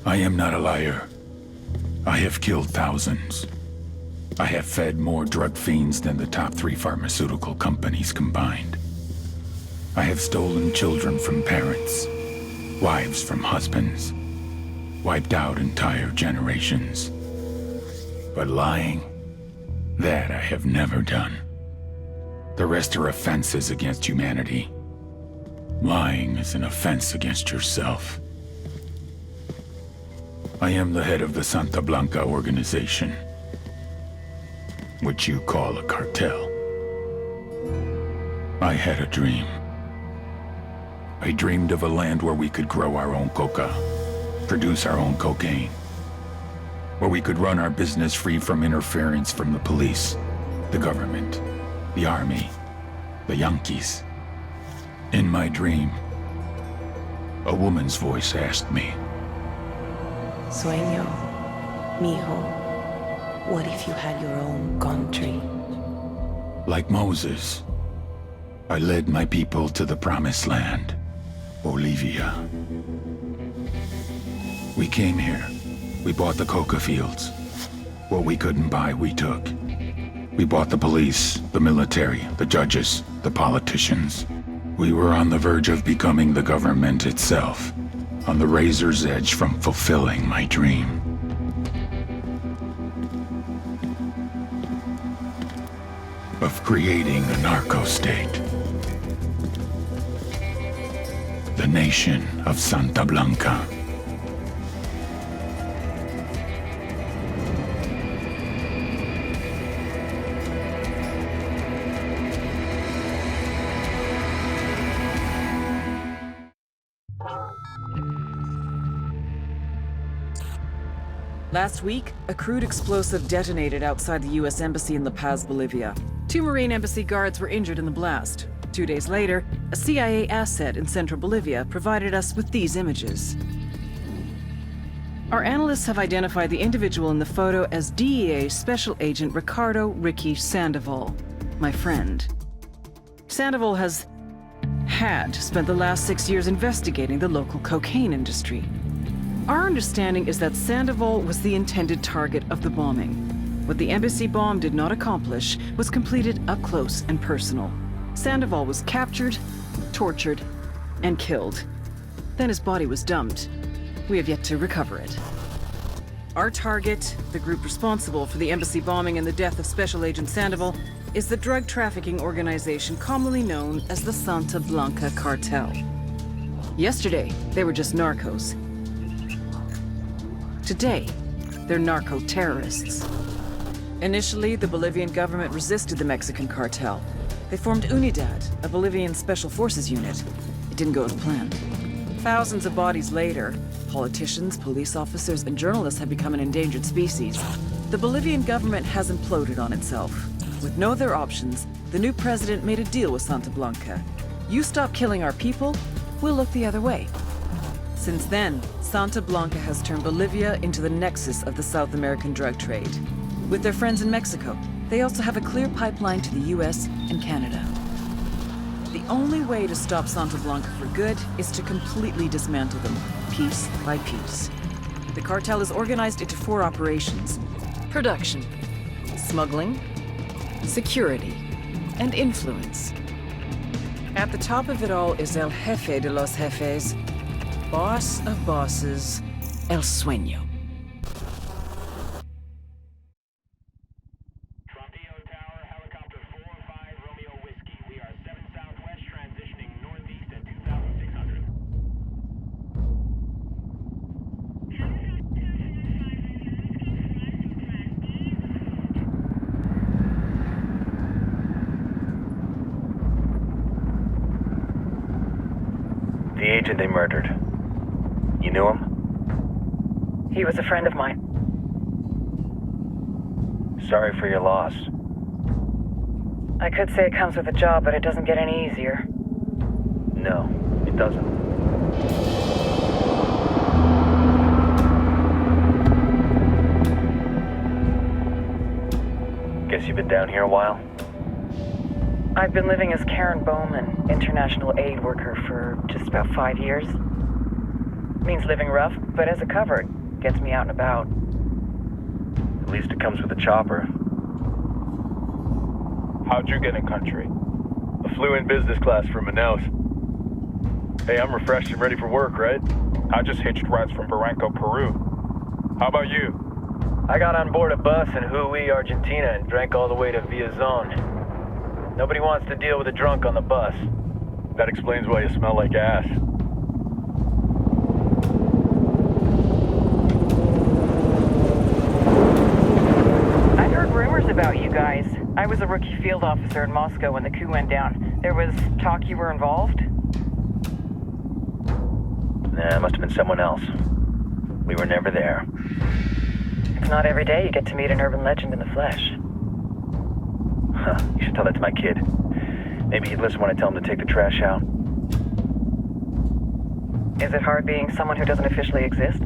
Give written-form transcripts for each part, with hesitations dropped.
I am not a liar. I have killed thousands. I have fed more drug fiends than the top 3 pharmaceutical companies combined. I have stolen children from parents, wives from husbands, wiped out entire generations. But lying, that I have never done. The rest are offenses against humanity. Lying is an offense against yourself. I am the head of the Santa Blanca organization, which you call a cartel. I had a dream. I dreamed of a land where we could grow our own coca, produce our own cocaine, where we could run our business free from interference from the police, the government, the army, the Yankees. In my dream, a woman's voice asked me, Sueño, mijo, what if you had your own country? like Moses, I led my people to the promised land, Bolivia. We came here. We bought the coca fields. What we couldn't buy, we took. We bought the police, the military, the judges, the politicians. We were on the verge of becoming the government itself, on the razor's edge from fulfilling my dream. Of creating a narco-state. The nation of Santa Blanca. Last week, a crude explosive detonated outside the U.S. Embassy in La Paz, Bolivia. 2 Marine Embassy guards were injured in the blast. 2 days later, a CIA asset in central Bolivia provided us with these images. Our analysts have identified the individual in the photo as DEA Special Agent Ricardo Ricky Sandoval, my friend. Sandoval had spent the last 6 years investigating the local cocaine industry. Our understanding is that Sandoval was the intended target of the bombing. What the embassy bomb did not accomplish was completed up close and personal. Sandoval was captured, tortured, and killed. Then his body was dumped. We have yet to recover it. Our target, the group responsible for the embassy bombing and the death of Special Agent Sandoval, is the drug trafficking organization commonly known as the Santa Blanca Cartel. Yesterday, they were just narcos. Today, they're narco-terrorists. Initially, the Bolivian government resisted the Mexican cartel. They formed Unidad, a Bolivian special forces unit. It didn't go as planned. Thousands of bodies later, politicians, police officers, and journalists have become an endangered species. The Bolivian government has imploded on itself. With no other options, the new president made a deal with Santa Blanca. You stop killing our people, we'll look the other way. Since then, Santa Blanca has turned Bolivia into the nexus of the South American drug trade. With their friends in Mexico, they also have a clear pipeline to the US and Canada. The only way to stop Santa Blanca for good is to completely dismantle them, piece by piece. The cartel is organized into 4 operations: production, smuggling, security, and influence. At the top of it all is El Jefe de los Jefes, boss of bosses, El Sueño. Tower, helicopter 405 Romeo Whiskey. We are 7 southwest, transitioning northeast at 2,600. The agent they murdered. You knew him? He was a friend of mine. Sorry for your loss. I could say it comes with a job, but it doesn't get any easier. No, it doesn't. Guess you've been down here a while? I've been living as Karen Bowman, international aid worker, for just about 5 years. Means living rough, but as a cover, Gets me out and about. At least it comes with a chopper. How'd you get in country? I flew in business class from Manaus. Hey, I'm refreshed and ready for work, right? I just hitched rides from Barranco, Peru. How about you? I got on board a bus in Jujuy, Argentina and drank all the way to Villazón. Nobody wants to deal with a drunk on the bus. That explains why you smell like ass. I've heard rumors about you guys. I was a rookie field officer in Moscow when the coup went down. There was talk you were involved? Nah, it must have been someone else. We were never there. It's not every day you get to meet an urban legend in the flesh. Huh, you should tell that to my kid. Maybe he'd listen when I tell him to take the trash out. Is it hard being someone who doesn't officially exist?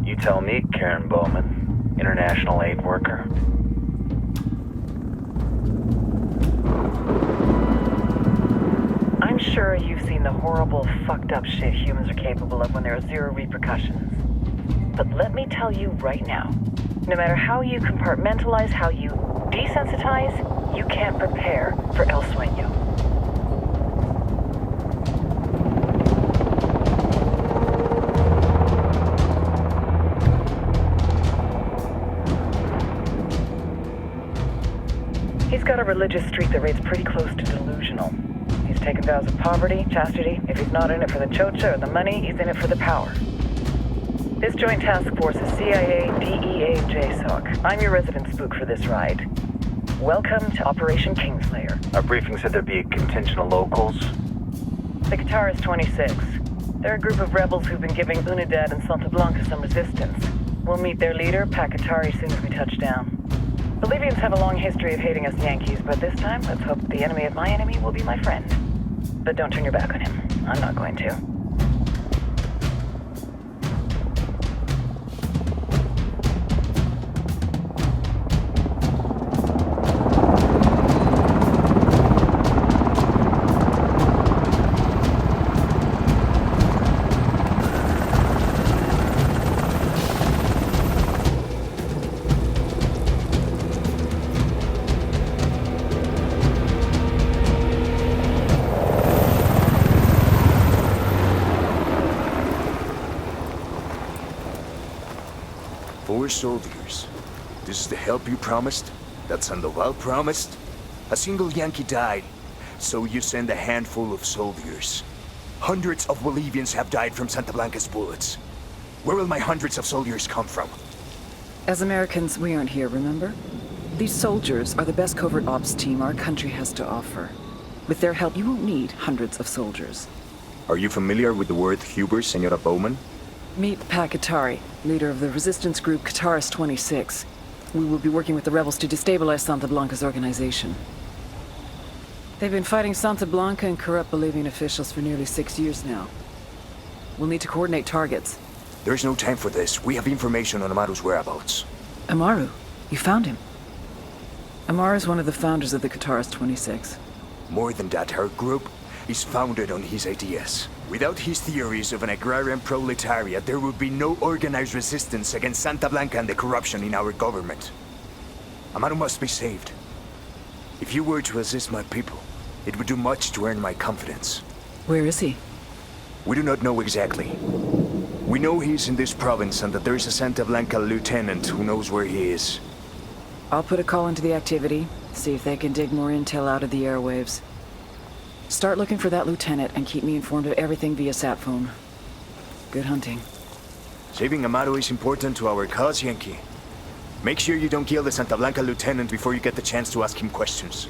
You tell me, Karen Bowman, international aid worker. I'm sure you've seen the horrible, fucked up shit humans are capable of when there are zero repercussions. But let me tell you right now, no matter how you compartmentalize, how you desensitize, you can't prepare for El Sueño. He's got a religious streak that rates pretty close to delusional. He's taken vows of poverty, chastity. If he's not in it for the chocha or the money, he's in it for the power. This joint task force is CIA, DEA, JSOC. I'm your resident spook for this ride. Welcome to Operation Kingslayer. Our briefing said there'd be a contingent of locals. The Guitarist 26. They're a group of rebels who've been giving Unidad and Santa Blanca some resistance. We'll meet their leader, Pakatari, soon as we touch down. Bolivians have a long history of hating us Yankees, but this time, let's hope the enemy of my enemy will be my friend. But don't turn your back on him. I'm not going to. Soldiers. This is the help you promised? That Sandoval promised? A single Yankee died, so you send a handful of soldiers. Hundreds of Bolivians have died from Santa Blanca's bullets. Where will my hundreds of soldiers come from? As Americans, we aren't here, remember? These soldiers are the best covert ops team our country has to offer. With their help, you won't need hundreds of soldiers. Are you familiar with the word hubris, Senora Bowman? Meet Pakatari, leader of the resistance group Guitarist 26. We will be working with the rebels to destabilize Santa Blanca's organization. They've been fighting Santa Blanca and corrupt Bolivian officials for nearly 6 years now. We'll need to coordinate targets. There's no time for this. We have information on Amaru's whereabouts. Amaru? You found him? Amaru is one of the founders of the Guitarist 26. More than that, her group is founded on his ideas. Without his theories of an agrarian proletariat, there would be no organized resistance against Santa Blanca and the corruption in our government. Amaru must be saved. If you were to assist my people, it would do much to earn my confidence. Where is he? We do not know exactly. We know he's in this province and that there is a Santa Blanca lieutenant who knows where he is. I'll put a call into the activity, see if they can dig more intel out of the airwaves. Start looking for that lieutenant and keep me informed of everything via sat phone. Good hunting. Saving Amaru is important to our cause, Yankee. Make sure you don't kill the Santa Blanca lieutenant before you get the chance to ask him questions.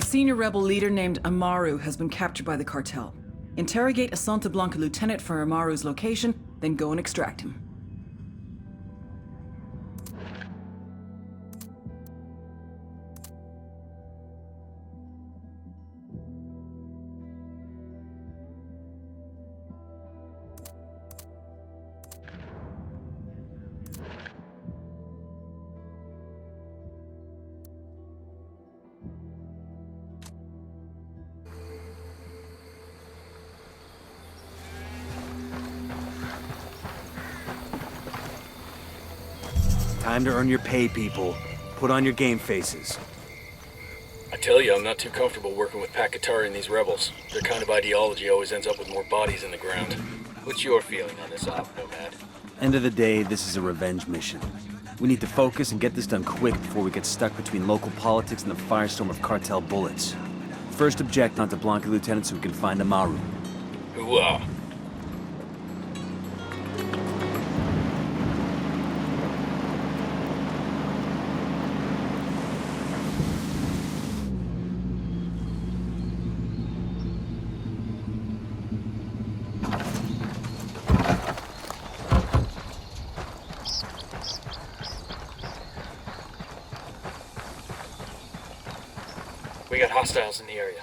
senior rebel leader named Amaru has been captured by the cartel. Interrogate a Santa Blanca lieutenant for Amaru's location, then go and extract him. Time to earn your pay, people. Put on your game faces. I tell you, I'm not too comfortable working with Pakatari and these rebels. Their kind of ideology always ends up with more bodies in the ground. What's your feeling on this op, Nomad? End of the day, this is a revenge mission. We need to focus and get this done quick before we get stuck between local politics and the firestorm of cartel bullets. First object onto Blanca Lieutenant so we can find Amaru. Hooah! We got hostiles in the area.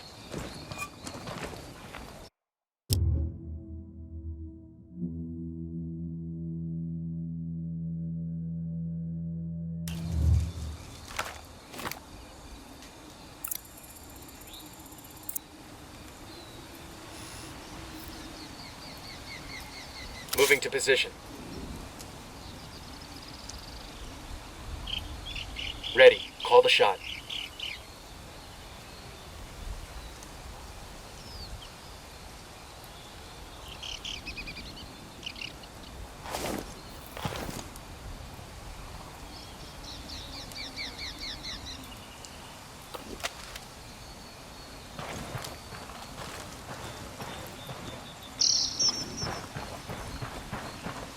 Moving to position. Ready. Call the shot.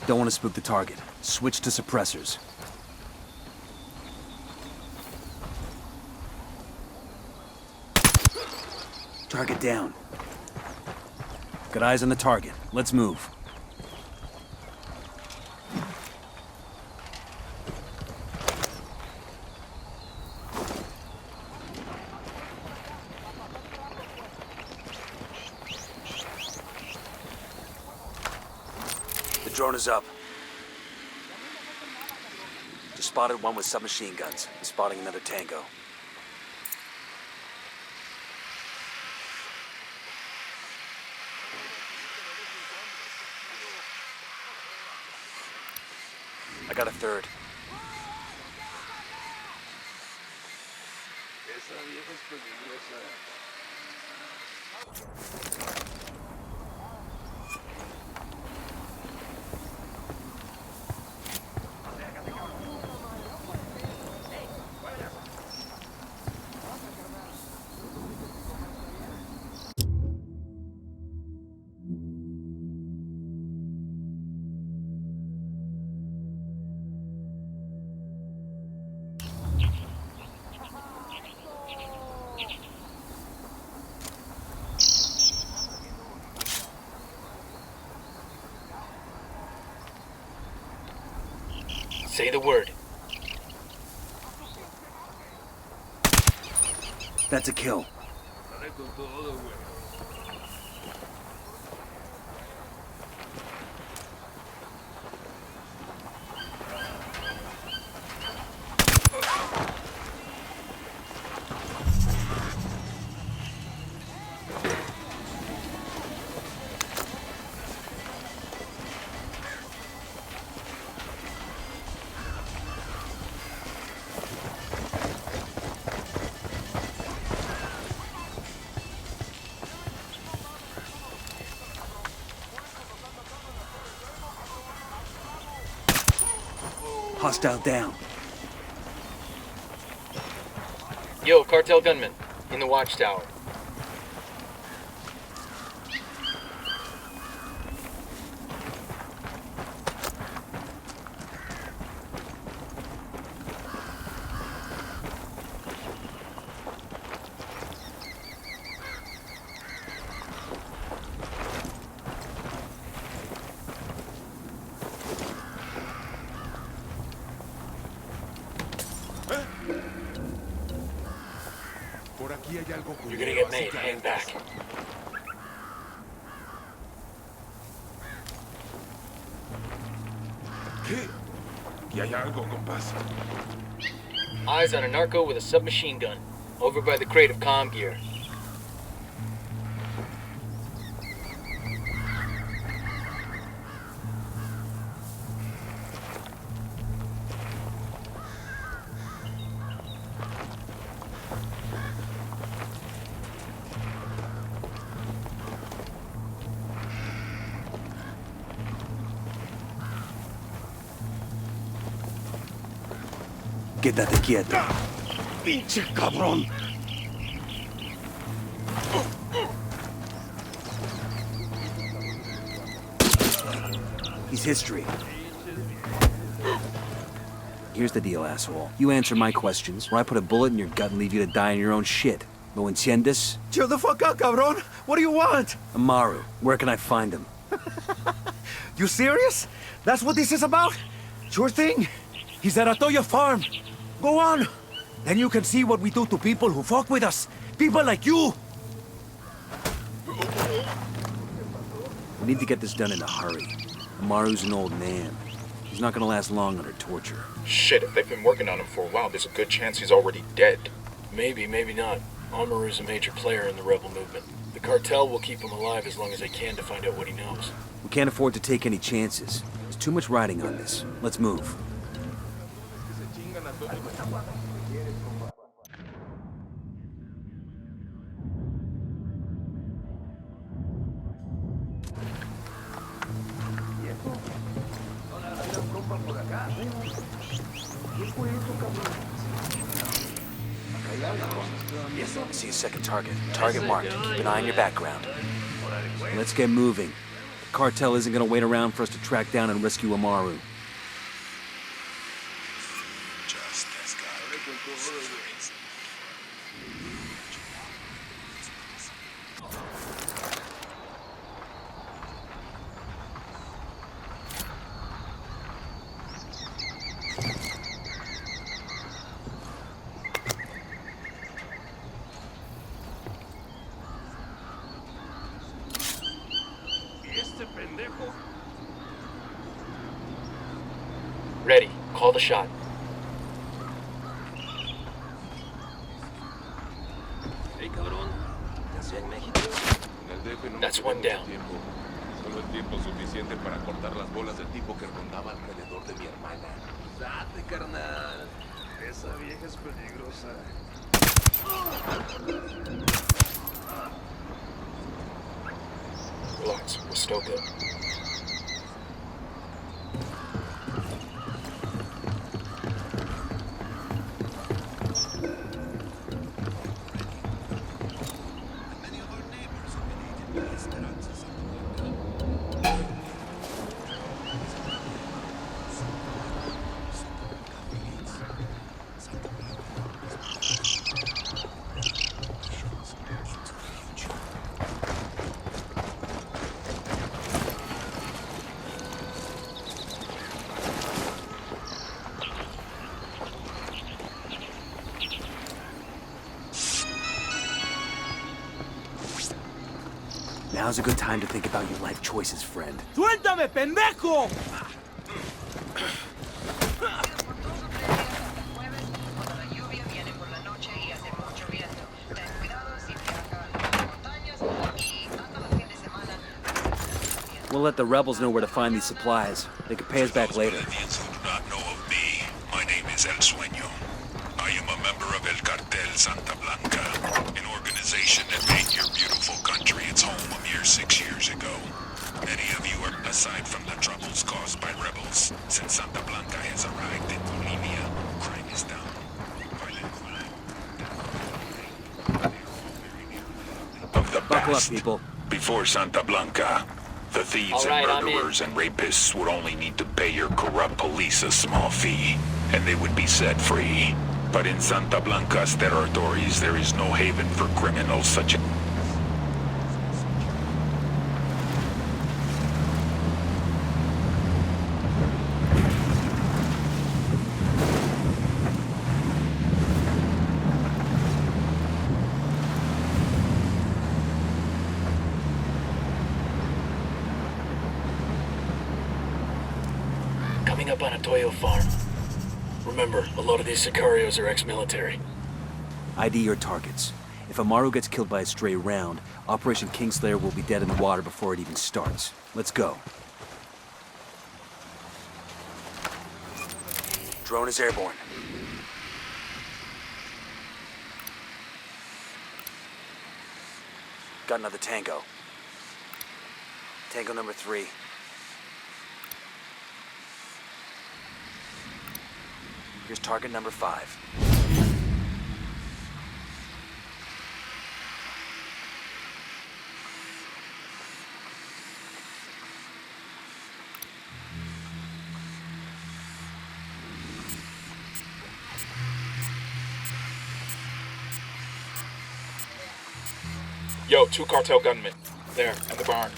Don't want to spook the target. Switch to suppressors. Target down. Got eyes on the target. Let's move. The drone is up. Just spotted one with submachine guns. I'm spotting another tango. I got a third. Say the word. That's a kill. Hostile down. Yo, cartel gunman. In the watchtower. You're gonna get made. Hang back. ¿Qué? Aquí hay algo, compás. Eyes on a narco with a submachine gun. Over by the crate of comm gear. Quédate quieto. ¡Pinche cabrón! He's history. Here's the deal, asshole. You answer my questions, or I put a bullet in your gut and leave you to die in your own shit. ¿Lo entiendes? Chill the fuck out, cabrón! What do you want? Amaru, where can I find him? You serious? That's what this is about? Sure thing. He's at Atoya Farm. Go on. Then you can see what we do to people who fuck with us. People like you. We need to get this done in a hurry. Amaru's an old man. He's not gonna last long under torture. Shit, if they've been working on him for a while, there's a good chance he's already dead. Maybe, maybe not. Amaru's a major player in the rebel movement. The cartel will keep him alive as long as they can to find out what he knows. We can't afford to take any chances. There's too much riding on this. Let's move. I see a second target. Target marked. Keep an eye on your background. Let's get moving. The cartel isn't gonna wait around for us to track down and rescue Amaru. Ready. Call the shot. That's one down. Solo el tiempo suficiente para cortar las bolas del tipo que rondaba alrededor de mi hermana. Date, carnal. Esa vieja es peligrosa. Relax. We're still good. Now's a good time to think about your life choices, friend. ¡Suéltame, pendejo! We'll let the rebels know where to find these supplies. They can pay us back later. Bolivians who do not know of me, my name is El Sueño. I am a member of El Cartel Santa Blanca, an organization that made your beautiful country its home a mere 6 years ago. Many of you are, aside from the troubles caused by rebels, since Santa Blanca has arrived in Bolivia, crime is down. Violent crime. Of the Buckle up, past, people. before Santa Blanca, the thieves All right, and I'm in. murderers and rapists would only need to pay your corrupt police a small fee, and they would be set free. But in Santa Blanca's territories, there is no haven for criminals such as... setting up on a Toyo farm. Remember, a lot of these sicarios are ex-military. ID your targets. If Amaru gets killed by a stray round, Operation Kingslayer will be dead in the water before it even starts. Let's go. Drone is airborne. Got another Tango. Tango number 3. Here's target number 5. Yo, 2 cartel gunmen. There, at the barn.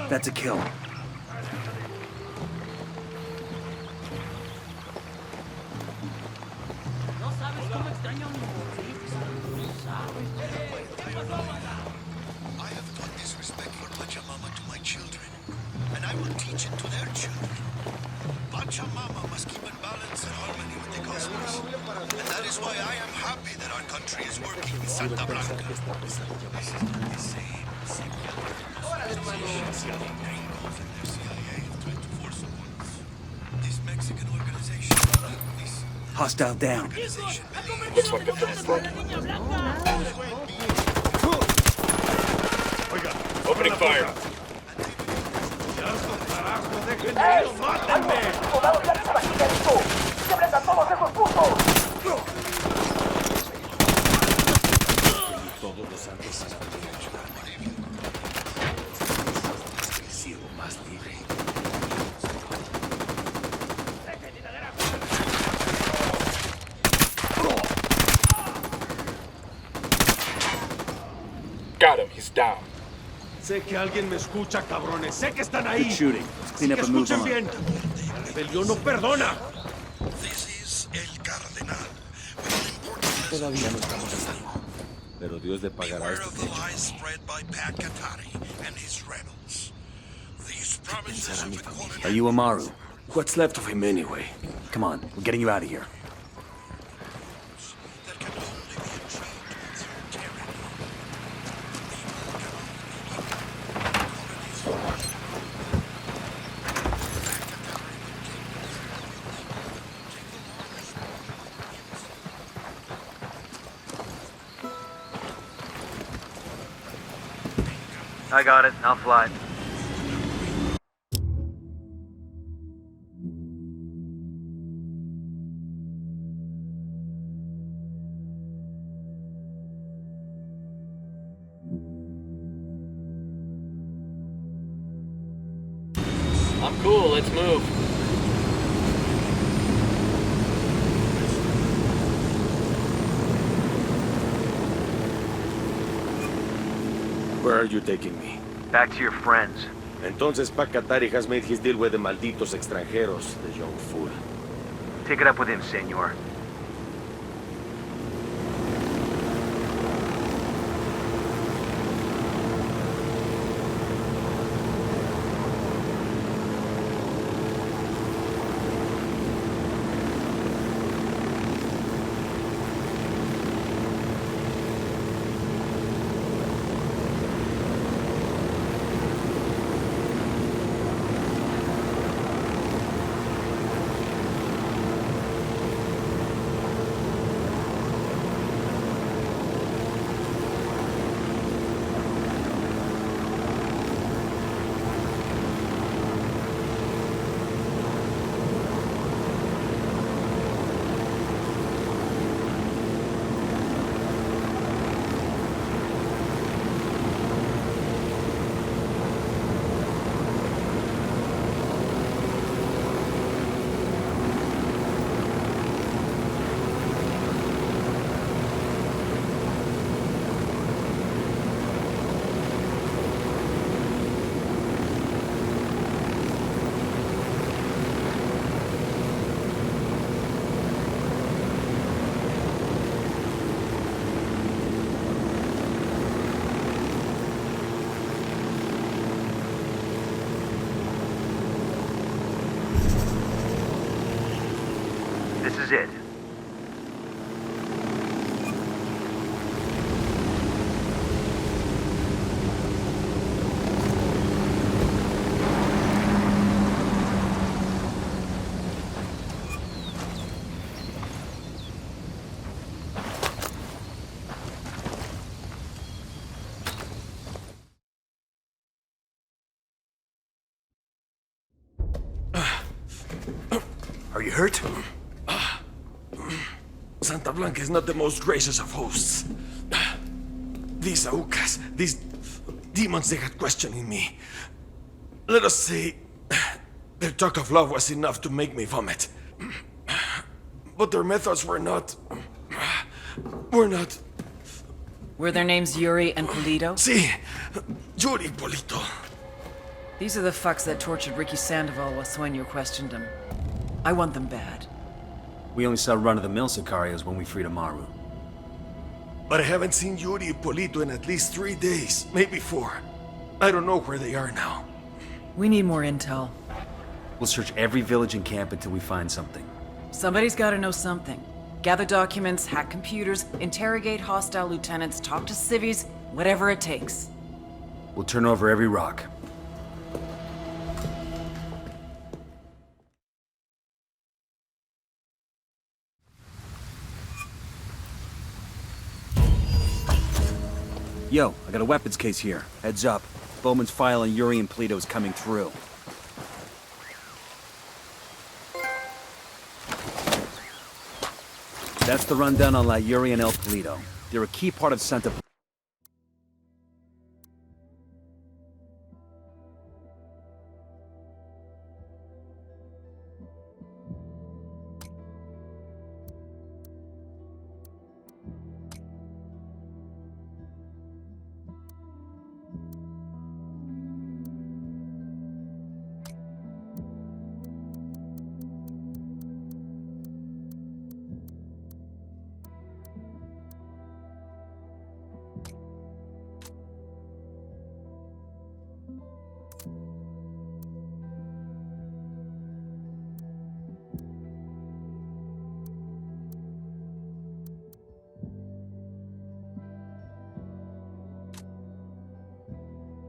That's a kill. I have taught disrespect for Pachamama to my children, and I will teach it to their children. Pachamama must keep in balance and harmony with the cosmos, and that is why I am happy that our country is working with Santa Blanca. This is not the same. This Mexican organization, Hostile down. Looks like the film's broken. Opening fire. Got him, he's down. Sé que alguien me escucha, cabrones. Sé que están ahí. Good shooting. Let's clean up and move Escuchen on. bien. La rebelión no perdona. This is El Cardenal. Todavía no estamos a salvo. Pero Dios le pagará Beware este of the lies spread by Pat Katari and his rebels. These promises of equality. Are you Amaru? What's left of him anyway? Come on, we're getting you out of here. That can only be achieved through tyranny. I got it. I'll fly. I'm cool, let's move. Where are you taking me? Back to your friends. Entonces Pacatari has made his deal with the malditos extranjeros, the young fool. Take it up with him, senor. This is it. Are you hurt? Santa Blanca is not the most gracious of hosts. These Aucas, these demons they had questioning me. Let us say, their talk of love was enough to make me vomit. But their methods were not... Were their names Yuri and Polito? Si, Yuri Polito. These are the fucks that tortured Ricky Sandoval while Sueño questioned him. I want them bad. We only saw run-of-the-mill Sicarios when we freed Amaru. But I haven't seen Yuri and Polito in at least 3 days, maybe 4. I don't know where they are now. We need more intel. We'll search every village and camp until we find something. Somebody's gotta know something. Gather documents, hack computers, interrogate hostile lieutenants, talk to civvies, whatever it takes. We'll turn over every rock. Yo, I got a weapons case here. Heads up. Bowman's file on Yuri and Polito is coming through. That's the rundown on La Yuri and El Polito. They're a key part of Santa...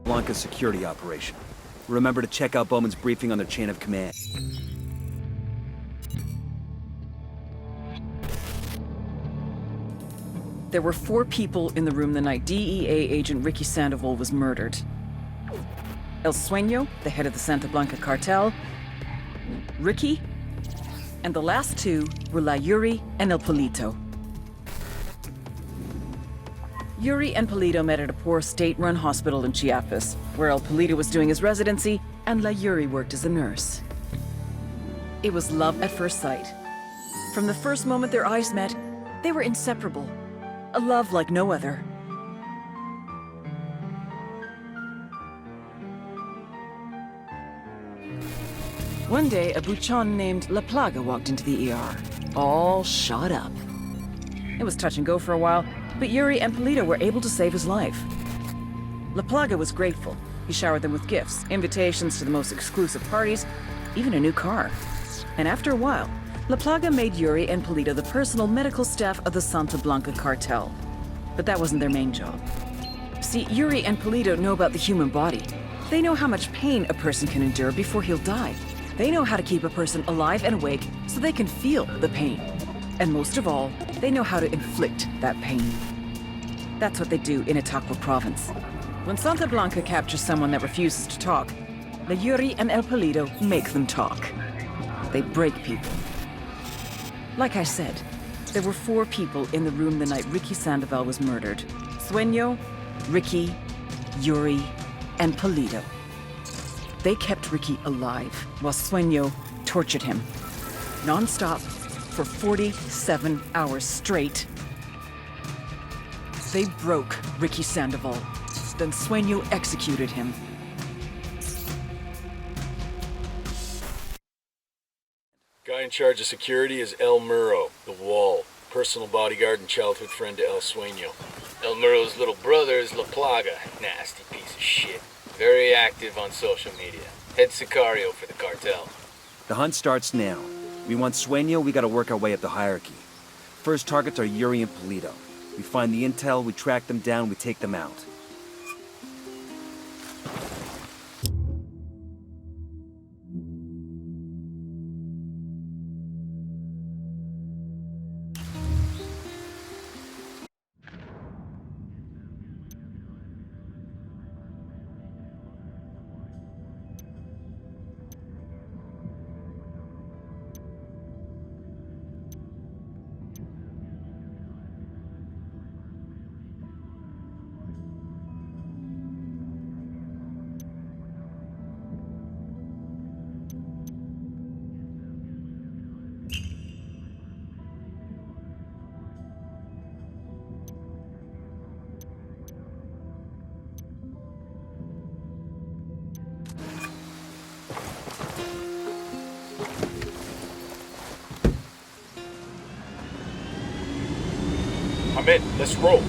Blanca's security operation. Remember to check out Bowman's briefing on their chain of command. There were 4 people in the room the night DEA agent Ricky Sandoval was murdered. El Sueño, the head of the Santa Blanca cartel, Ricky, and the last 2 were La Yuri and El Polito. Yuri and Polito met at a poor state-run hospital in Chiapas, where El Polito was doing his residency and La Yuri worked as a nurse. It was love at first sight. From the first moment their eyes met, they were inseparable. A love like no other. One day, a buchon named La Plaga walked into the ER, all shot up. It was touch and go for a while, but Yuri and Polito were able to save his life. La Plaga was grateful. He showered them with gifts, invitations to the most exclusive parties, even a new car. And after a while, La Plaga made Yuri and Polito the personal medical staff of the Santa Blanca cartel. But that wasn't their main job. See, Yuri and Polito know about the human body. They know how much pain a person can endure before he'll die. They know how to keep a person alive and awake so they can feel the pain. And most of all, they know how to inflict that pain. That's what they do in Itaqua province. When Santa Blanca captures someone that refuses to talk, La Yuri and El Polito make them talk. They break people. Like I said, there were 4 people in the room the night Ricky Sandoval was murdered. Sueño, Ricky, Yuri, and Polito. They kept Ricky alive while Sueño tortured him. Non-stop for 47 hours straight. They broke Ricky Sandoval. Then Sueño executed him. Guy in charge of security is El Muro, the Wall, personal bodyguard and childhood friend to El Sueño. El Muro's little brother is La Plaga, nasty piece of shit. Very active on social media. Head sicario for the cartel. The hunt starts now. We want Sueño, we gotta work our way up the hierarchy. First targets are Yuri and Polito. We find the intel, we track them down, we take them out. I'm in. Let's roll.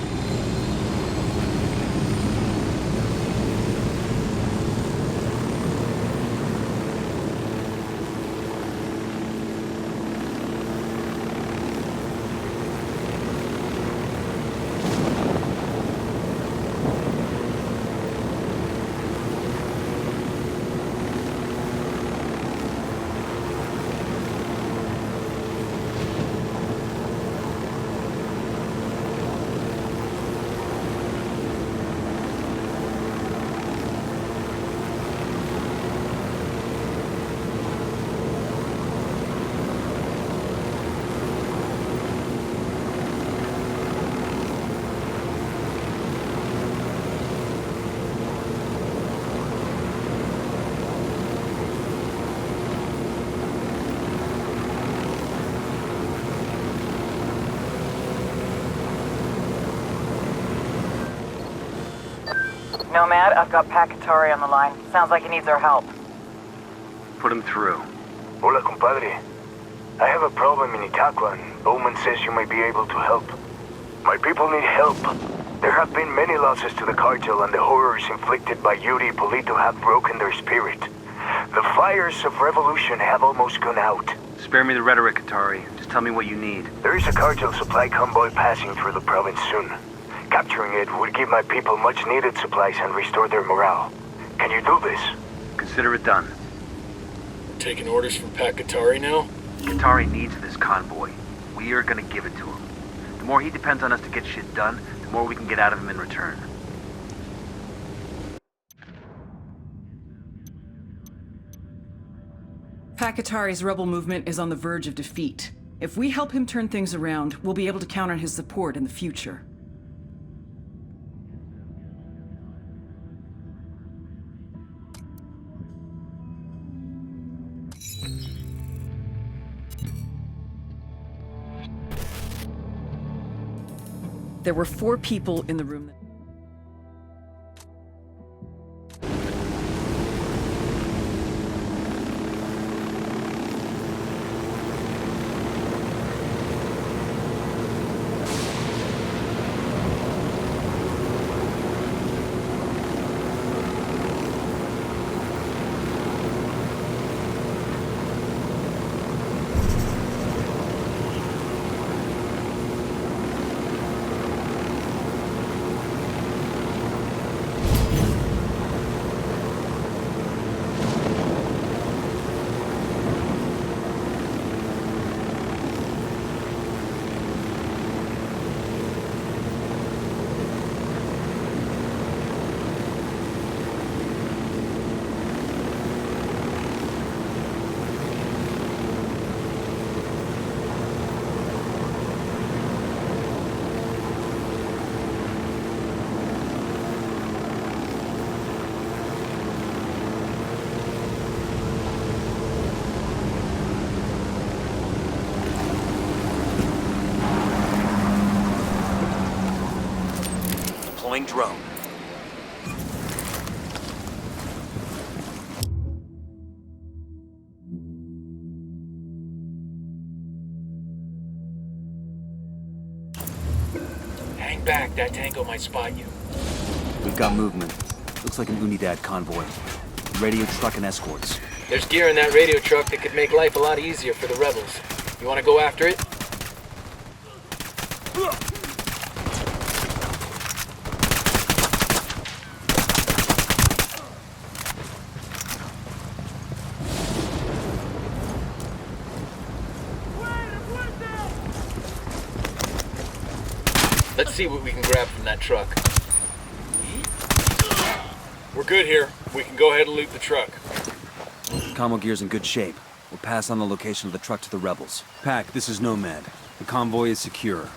Nomad, I've got Pakatari on the line. Sounds like he needs our help. Put him through. Hola, compadre. I have a problem in Itaqua, and Bowman says you may be able to help. My people need help. There have been many losses to the cartel, and the horrors inflicted by Yuri and Polito have broken their spirit. The fires of revolution have almost gone out. Spare me the rhetoric, Atari. Just tell me what you need. There is a cartel supply convoy passing through the province soon. Capturing it would give my people much-needed supplies and restore their morale. Can you do this? Consider it done. We're taking orders from Pakatari now? Atari needs this convoy. We are gonna give it to him. The more he depends on us to get shit done, the more we can get out of him in return. Pakatari's rebel movement is on the verge of defeat. If we help him turn things around, we'll be able to count on his support in the future. There were 4 people in the room. Drone. Hang back, that tango might spot you. We've got movement. Looks like an Unidad convoy. Radio truck and escorts. There's gear in that radio truck that could make life a lot easier for the rebels. You want to go after it? Let's see what we can grab from that truck. We're good here. We can go ahead and loot the truck. Commo gear's in good shape. We'll pass on the location of the truck to the rebels. Pac, this is Nomad. The convoy is secure.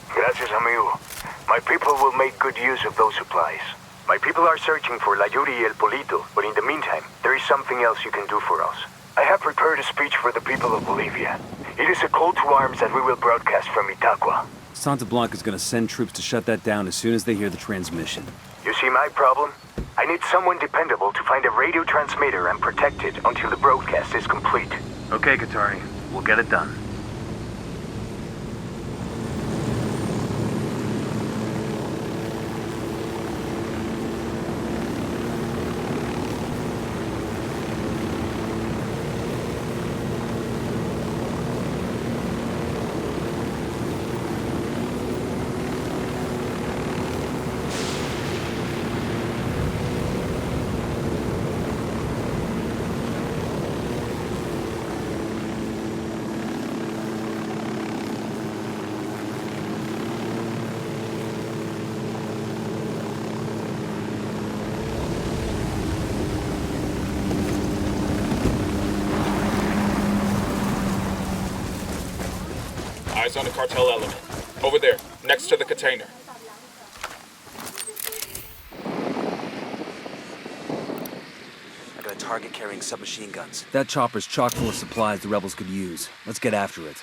Gracias, amigo. My people will make good use of those supplies. My people are searching for La Yuri y El Polito, but in the meantime, there is something else you can do for us. I have prepared a speech for the people of Bolivia. It is a call to arms that we will broadcast from Itaqua. Santa Blanca's gonna send troops to shut that down as soon as they hear the transmission. You see my problem? I need someone dependable to find a radio transmitter and protect it until the broadcast is complete. Okay, Katari. We'll get it done. Eyes on the cartel element. Over there, next to the container. I got a target carrying submachine guns. That chopper's chock full of supplies the rebels could use. Let's get after it.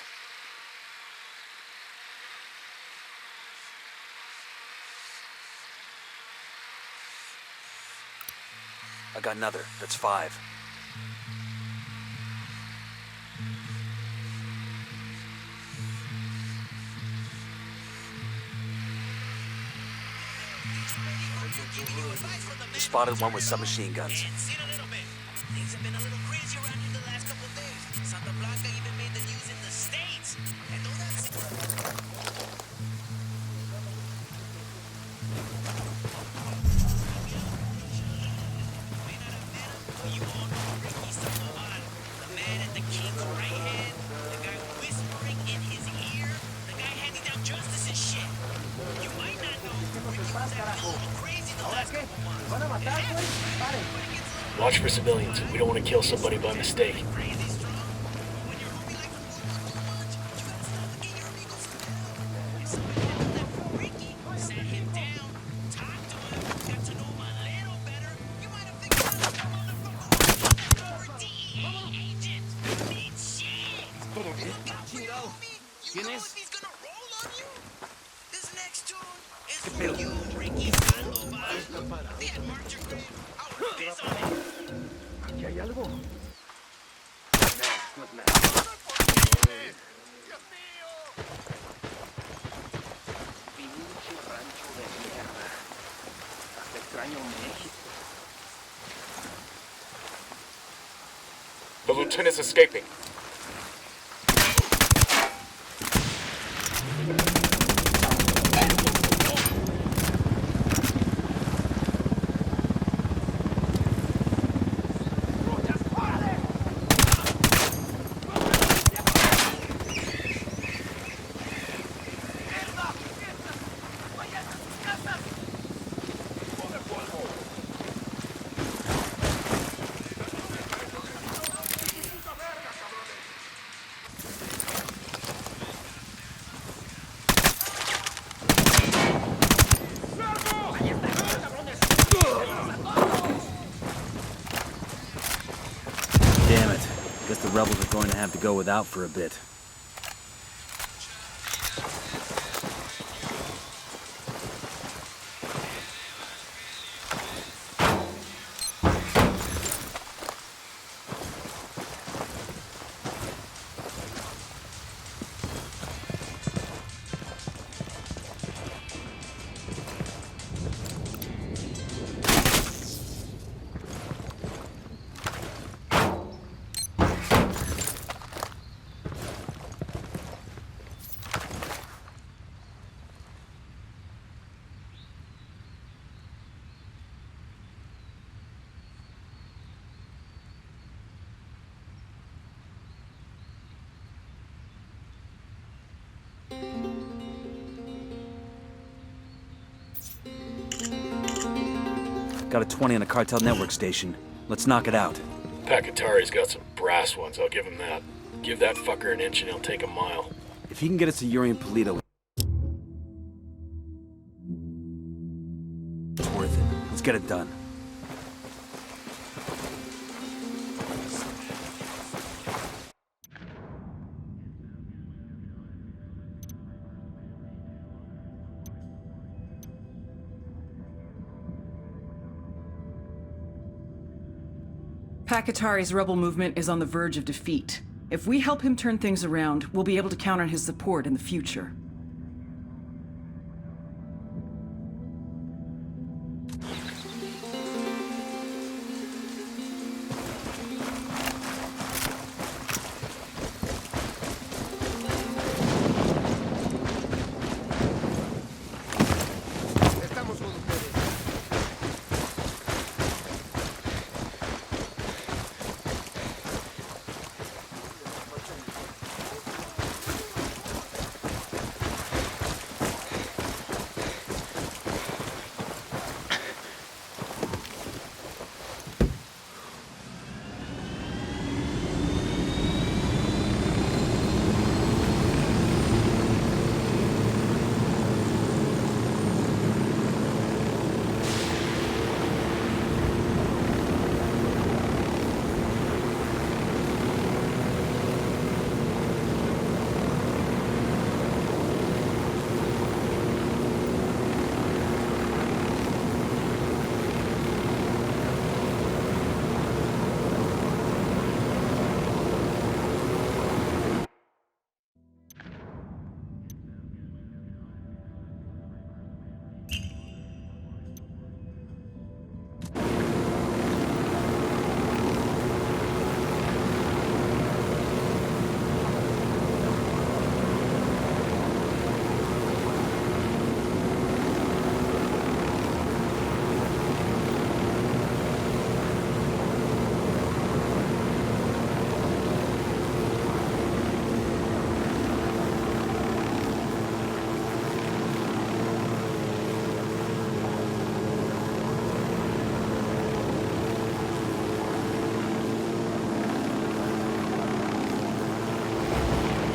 I got another. That's 5. Just spotted one with submachine guns. Things have been a little crazy around here the last couple of days. Santa Blanca even made the news in the States. And though that's... You all know Ricky Sandoval, the man at the king's right hand, the guy whispering in his ear, the guy handing down justice and shit. You might not know Ricky was acting a little crazy the last couple months. Watch for civilians. We don't want to kill somebody by mistake. The lieutenant's escaping. The rebels are going to have to go without for a bit. Got a 20 on a cartel network station. Let's knock it out. Pakatari's got some brass ones, I'll give him that. Give that fucker an inch and he'll take a mile. If he can get us to Yuri and Polito, it's worth it. Let's get it done. Pakatari's rebel movement is on the verge of defeat. If we help him turn things around, we'll be able to count on his support in the future.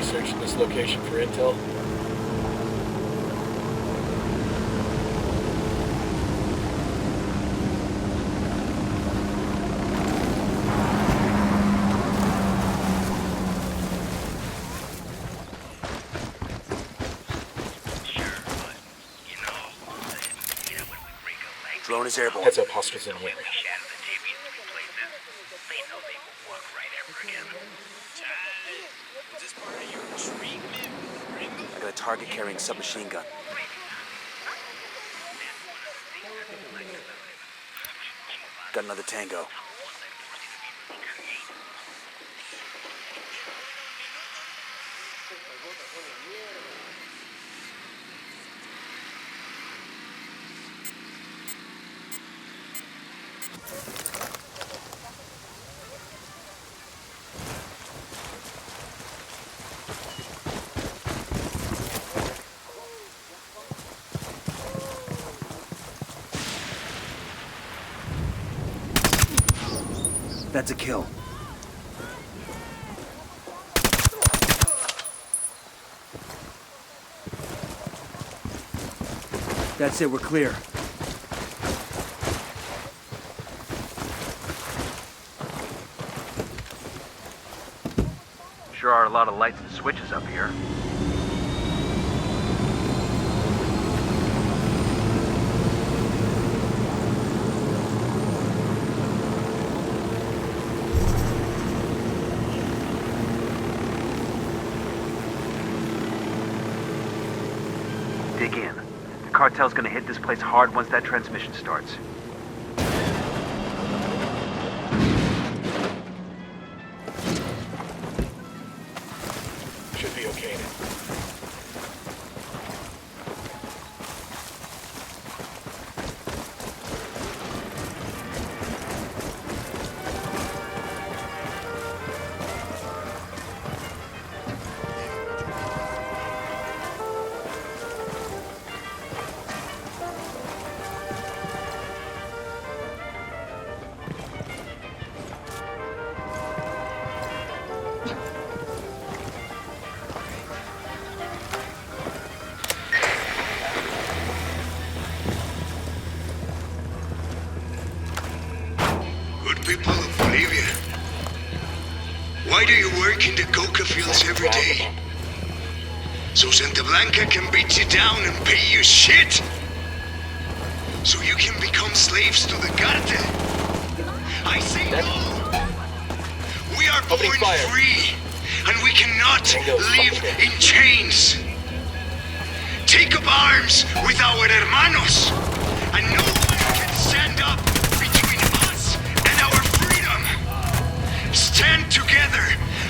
Searching this location for intel. Drone is airborne. Heads up, hostiles in here. I got a target carrying submachine gun. Got another tango. That's a kill. That's it, we're clear. Sure are a lot of lights and switches up here. Dig in. The cartel's gonna hit this place hard once that transmission starts. Should be okay now. Why do you work in the coca fields every day? So Santa Blanca can beat you down and pay you shit? So you can become slaves to the cartel? I say no! We are born free, and we cannot live in chains. Take up arms with our hermanos, and no one can stand up between us and our freedom. Stand together,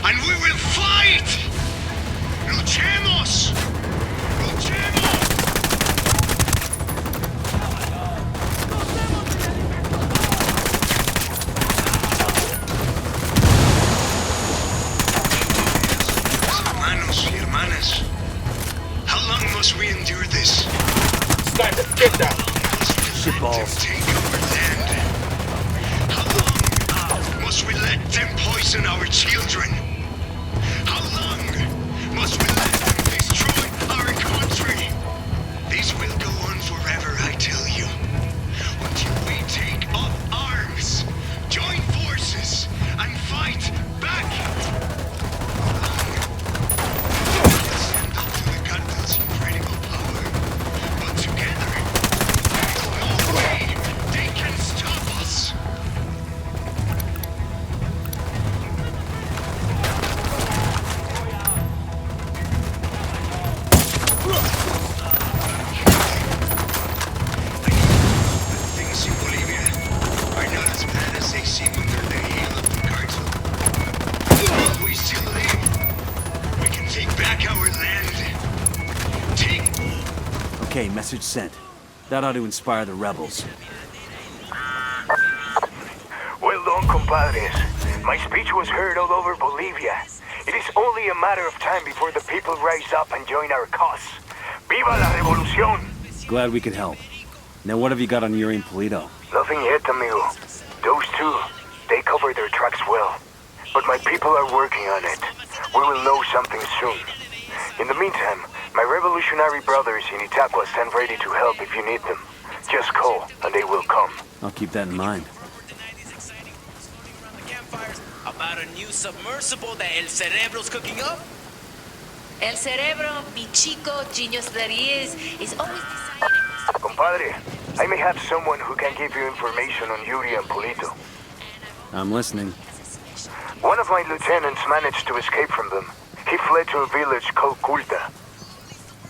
and we will fight! Luchemos! Luchemos! Hermanos y hermanas, how long must we endure this? Sniper, get down! Shitballs. Take our land. How long must we let them poison our children? How long must we let them destroy our country? This will go on forever, I tell you. Until we take up arms, join forces, and fight back. We'll stand up to the cartel's incredible power. But together, there's no way they can stop us. Things in Bolivia are not as bad as they seem under the heel of the cartel. But we still live. We can take back our land. Okay, message sent. That ought to inspire the rebels. Well done, compadres. My speech was heard all over Bolivia. It is only a matter of time before the people rise up and join our cause. Viva la revolución! Glad we could help. Now what have you got on Yuri and Polito? Nothing yet, amigo. Those two, they cover their tracks well. But my people are working on it. We will know something soon. In the meantime, my revolutionary brothers in Itaqua stand ready to help if you need them. Just call, and they will come. I'll keep that in mind. About a new submersible that El Cerebro's cooking up? El Cerebro, mi chico, genius that he is always deciding. Compadre, I may have someone who can give you information on Yuri and Polito. I'm listening. One of my lieutenants managed to escape from them. He fled to a village called Culta.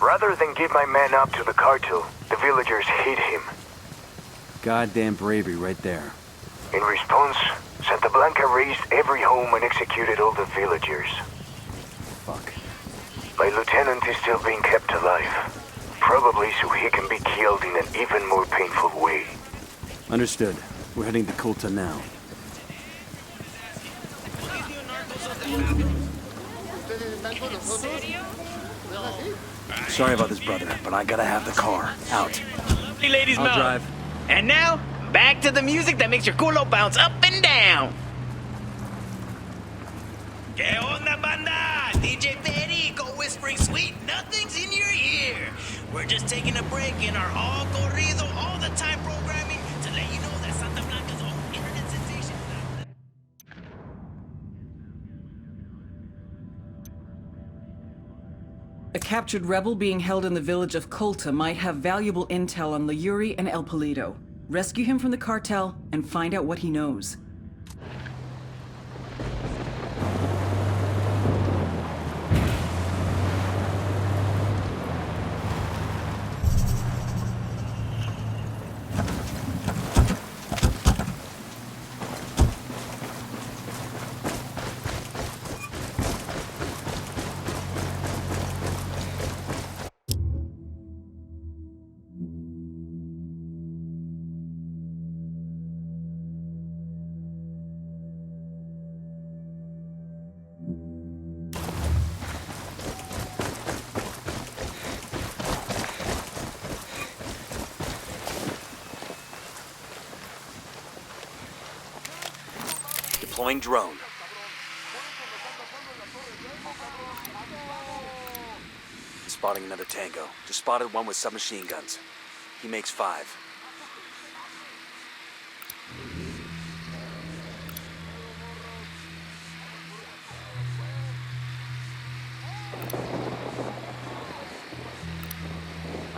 Rather than give my man up to the cartel, the villagers hid him. Goddamn bravery right there. In response, Santa Blanca razed every home and executed all the villagers. Fuck. My lieutenant is still being kept alive. Probably so he can be killed in an even more painful way. Understood. We're heading to Culta now. Sorry about this, brother, but I gotta have the car. Out. Hey, ladies, I'll drive. And now, back to the music that makes your culo bounce up and down. ¿Qué onda, banda? DJ Perico whispering sweet nothings in your ear. We're just taking a break in our all corrido, all the time programming to let you know that Santa Blanca's own internet sensation. A captured rebel being held in the village of Culta might have valuable intel on Yuri and El Polito. Rescue him from the cartel and find out what he knows. Deploying drone. Spotting another tango. Just spotted one with submachine guns. He makes 5.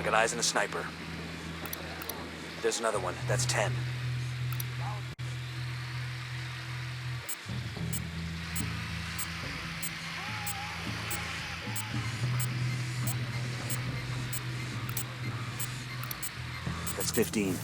got eyes on a sniper. There's another one. That's 10. That's 15.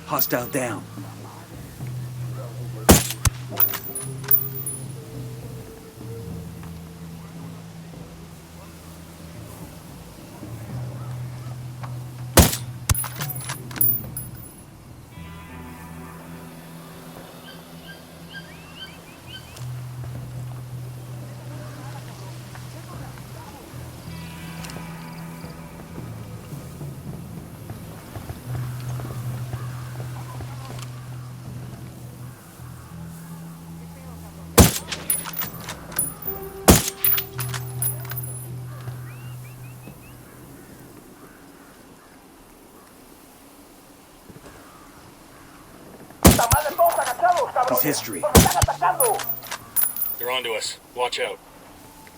Hostile down. It's history. They're onto us. Watch out.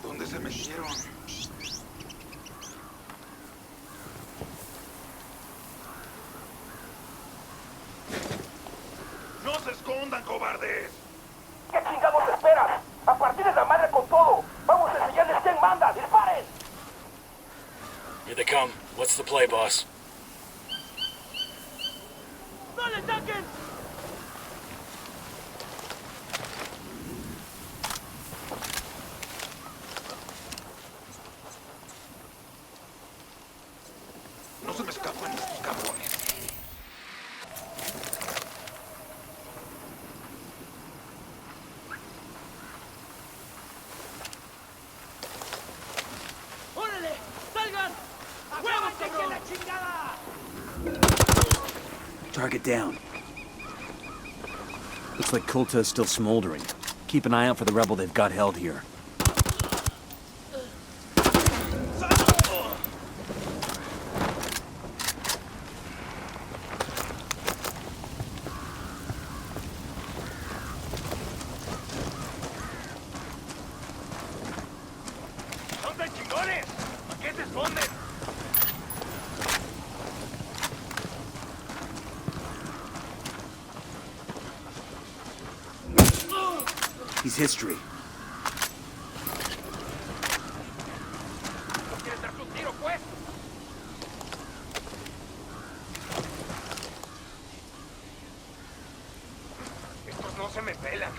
¿Dónde se metieron? ¡No se escondan, cobardes! ¿Qué chingados esperan? ¡A partir de la madre con todo! ¡Vamos a enseñarles quién manda! ¡Disparen! Here they come. What's the play, boss? ¡No le ataquen! No se me escapan estos cabrones. ¡Órale! ¡Salgan! ¡Muévanse que la chingada! Target down. Looks like Kulta is still smoldering. Keep an eye out for the rebel they've got held here. He's history. Estos no se me pelan.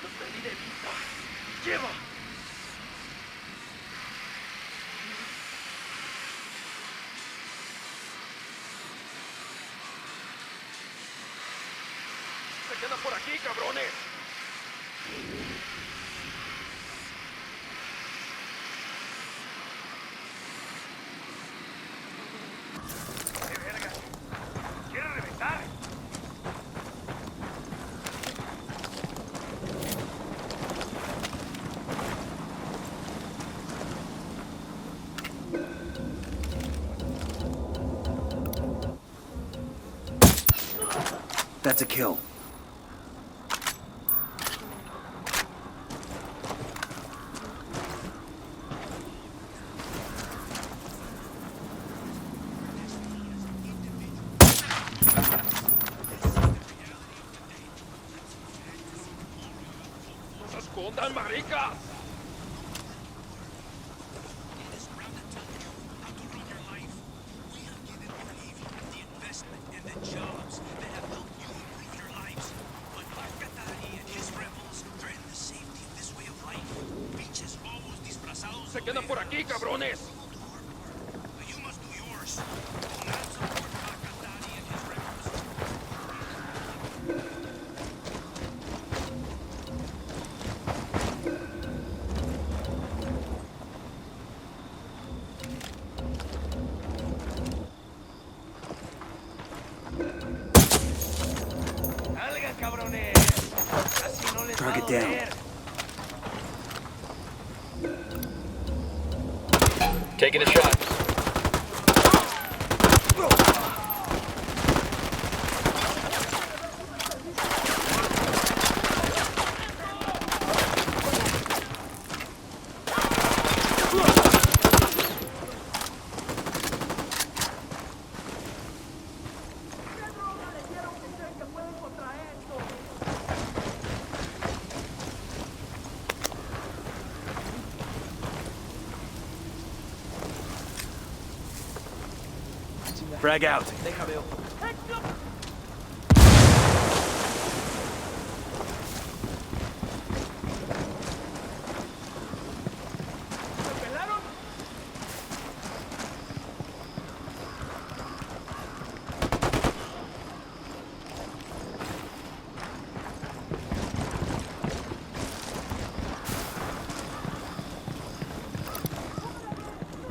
Los perdí de vista. ¡Lleva! ¡Se quedan por aquí, cabrones! ¡Qué verga! ¡Quiere reventar! That's a kill. ¡No se escondan, maricas! It has rounded up you. How to run your life. We have given Bolivia the investment and quedan por aquí, cabrones. Target down. Taking a shot. Frag out.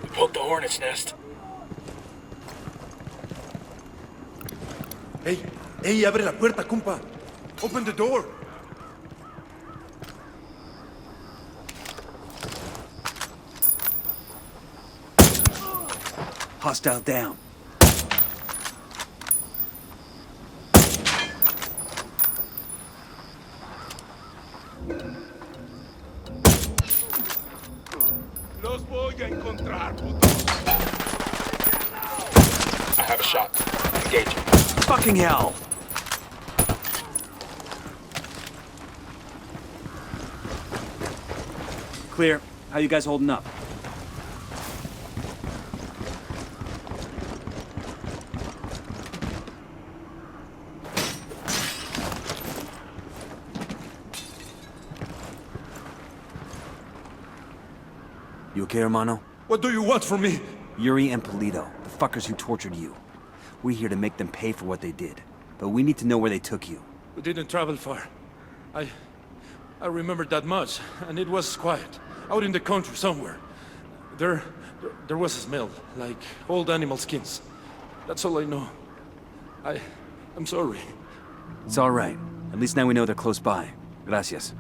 We poked the hornet's nest. Hey, abre la puerta, compa. Open the door. Hostile down. Los voy a encontrar, putos. I have a shot. Engage. Fucking hell! Clear. How you guys holding up? You okay, hermano? What do you want from me? Yuri and Polito, the fuckers who tortured you. We're here to make them pay for what they did. But we need to know where they took you. We didn't travel far. I remember that much, and it was quiet. Out in the country somewhere. There was a smell, like old animal skins. That's all I know. I'm sorry. It's all right. At least now we know they're close by. Gracias.